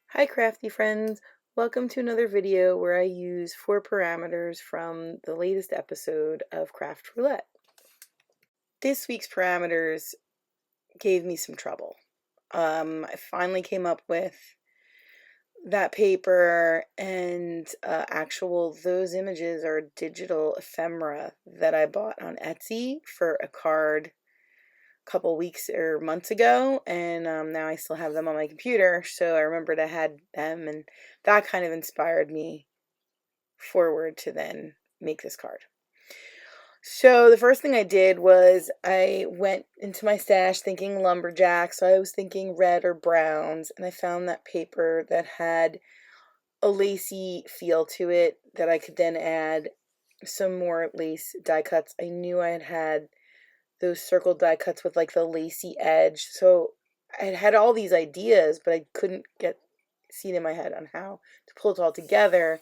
Hi crafty friends, welcome to another video where I use 4 parameters from the latest episode of Craft Roulette. This week's parameters gave me some trouble. I finally came up with that paper and those images are digital ephemera that I bought on Etsy for a card couple weeks or months ago, and now I still have them on my computer, so I remembered I had them, and that kind of inspired me forward to then make this card. So the first thing I did was I went into my stash thinking lumberjack, so I was thinking red or browns, and I found that paper that had a lacy feel to it that I could then add some more lace die cuts. I knew I had those circle die cuts with like the lacy edge. So I had all these ideas, but I couldn't see it in my head on how to pull it all together.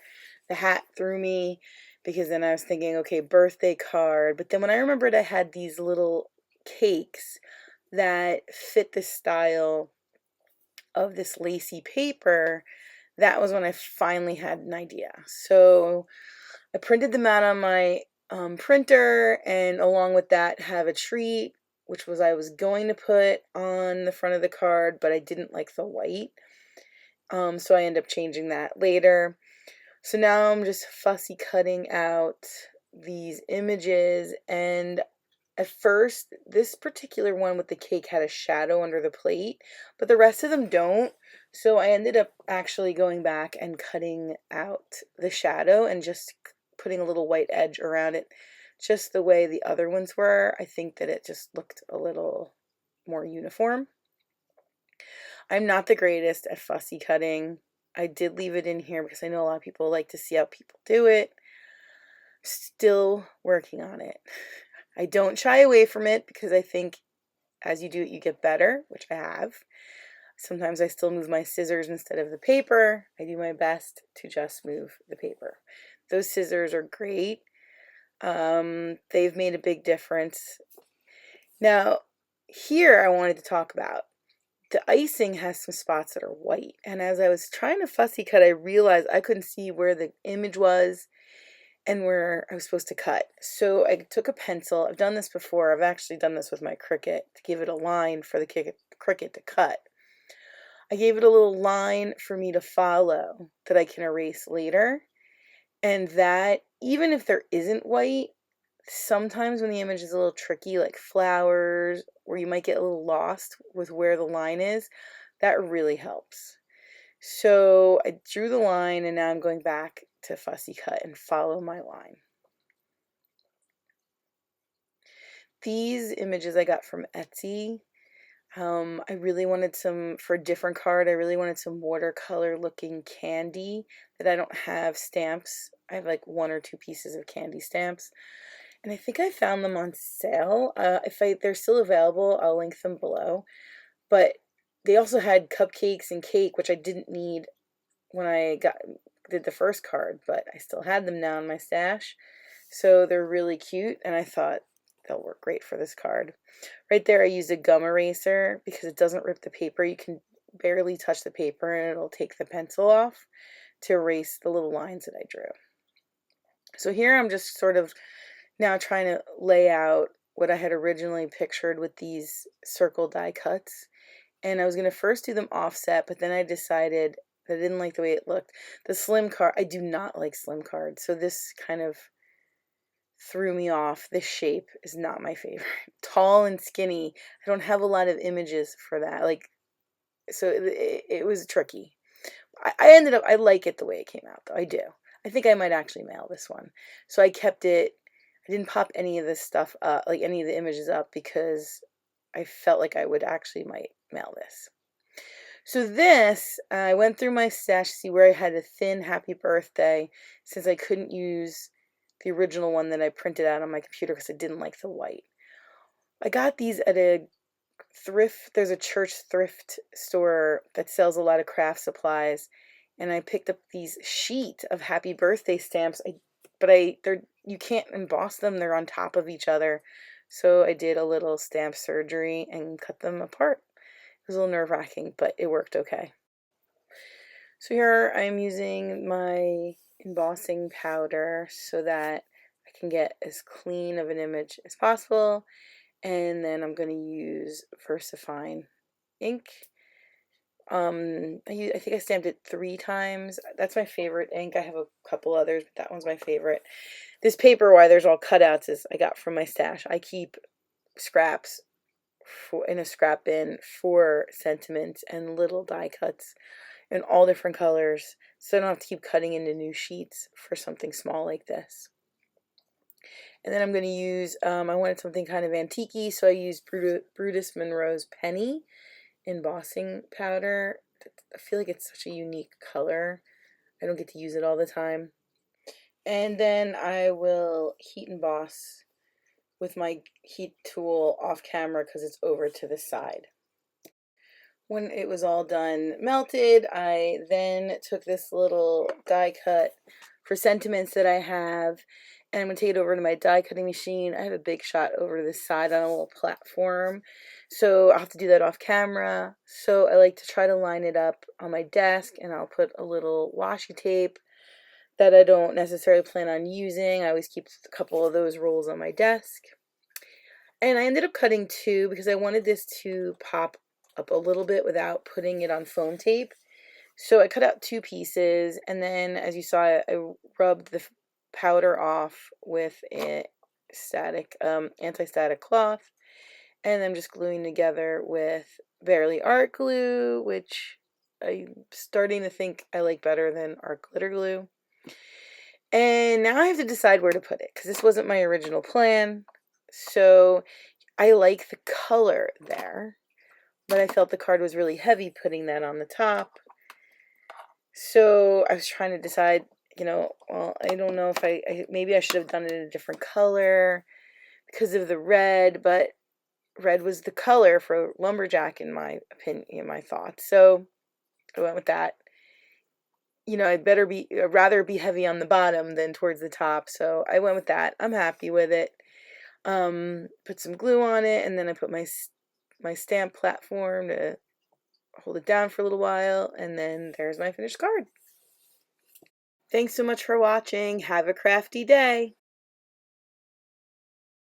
The hat threw me because then I was thinking, okay, birthday card. But then when I remembered I had these little cakes that fit the style of this lacy paper, that was when I finally had an idea. So I printed them out on my printer, and along with that have a treat, which was I was going to put on the front of the card, but I didn't like the white, so I ended up changing that later. So now I'm just fussy cutting out these images, and at first this particular one with the cake had a shadow under the plate, but the rest of them don't. So I ended up actually going back and cutting out the shadow and just putting a little white edge around it, just the way the other ones were. I think that it just looked a little more uniform. I'm not the greatest at fussy cutting. I did leave it in here because I know a lot of people like to see how people do it. Still working on it. I don't shy away from it because I think as you do it, you get better, which I have. Sometimes I still move my scissors instead of the paper. I do my best to just move the paper. Those scissors are great. They've made a big difference. Now, here I wanted to talk about the icing has some spots that are white. And as I was trying to fussy cut, I realized I couldn't see where the image was and where I was supposed to cut. So I took a pencil. I've done this before. I've actually done this with my Cricut to give it a line for the Cricut to cut. I gave it a little line for me to follow that I can erase later. And that, even if there isn't white, sometimes when the image is a little tricky, like flowers, or you might get a little lost with where the line is, that really helps. So I drew the line, and now I'm going back to fussy cut and follow my line. These images I got from Etsy. I really wanted some, for a different card, I really wanted some watercolor looking candy that I don't have stamps. I have like 1 or 2 pieces of candy stamps. And I think I found them on sale. They're still available, I'll link them below. But they also had cupcakes and cake, which I didn't need when I did the first card, but I still had them now in my stash. So they're really cute, and I thought they'll work great for this card. Right there I used a gum eraser because it doesn't rip the paper. You can barely touch the paper and it'll take the pencil off to erase the little lines that I drew. So here I'm just sort of now trying to lay out what I had originally pictured with these circle die cuts. And I was going to first do them offset, but then I decided that I didn't like the way it looked. The slim card, I do not like slim cards, so this kind of threw me off. This shape is not my favorite. Tall and skinny, I don't have a lot of images for that. So it was tricky. I like it the way it came out, though. I do. I think I might actually mail this one. So I kept it. I didn't pop any of this stuff up, like any of the images up, because I felt like I would actually might mail this. So this, I went through my stash to see where I had a thin happy birthday, since I couldn't use the original one that I printed out on my computer because I didn't like the white. I got these at a there's a church thrift store that sells a lot of craft supplies, and I picked up these sheet of happy birthday stamps. You can't emboss them, they're on top of each other. So I did a little stamp surgery and cut them apart. It was a little nerve-wracking, but it worked okay. So here I'm using my embossing powder so that I can get as clean of an image as possible. And then I'm going to use VersaFine ink. I think I stamped it 3 times. That's my favorite ink. I have a couple others, but that one's my favorite. This paper, why there's all cutouts, is I got from my stash. I keep scraps in a scrap bin for sentiments and little die cuts in all different colors, so I don't have to keep cutting into new sheets for something small like this. And then I'm going to use, I wanted something kind of antique-y, so I used Brutus Monroe's Penny embossing powder. I feel like it's such a unique color. I don't get to use it all the time. And then I will heat emboss with my heat tool off camera because it's over to the side. When it was all done melted, I then took this little die cut for sentiments that I have, and I'm going to take it over to my die cutting machine. I have a big shot over to the side on a little platform, so I'll have to do that off camera. So I like to try to line it up on my desk, and I'll put a little washi tape that I don't necessarily plan on using. I always keep a couple of those rolls on my desk. And I ended up cutting 2 because I wanted this to pop up a little bit without putting it on foam tape. So I cut out 2 pieces, and then as you saw, I rubbed the powder off with a anti-static cloth, and I'm just gluing together with Barely Art glue, which I'm starting to think I like better than art glitter glue. And now I have to decide where to put it because this wasn't my original plan. So I like the color there, but I felt the card was really heavy putting that on the top. So I was trying to decide, well, I don't know if maybe I should have done it in a different color because of the red, but red was the color for Lumberjack in my opinion, in my thoughts. So I went with that. I'd rather be heavy on the bottom than towards the top. So I went with that. I'm happy with it. Put some glue on it, and then I put my stamp platform to hold it down for a little while, and then there's my finished card. Thanks so much for watching. Have a crafty day.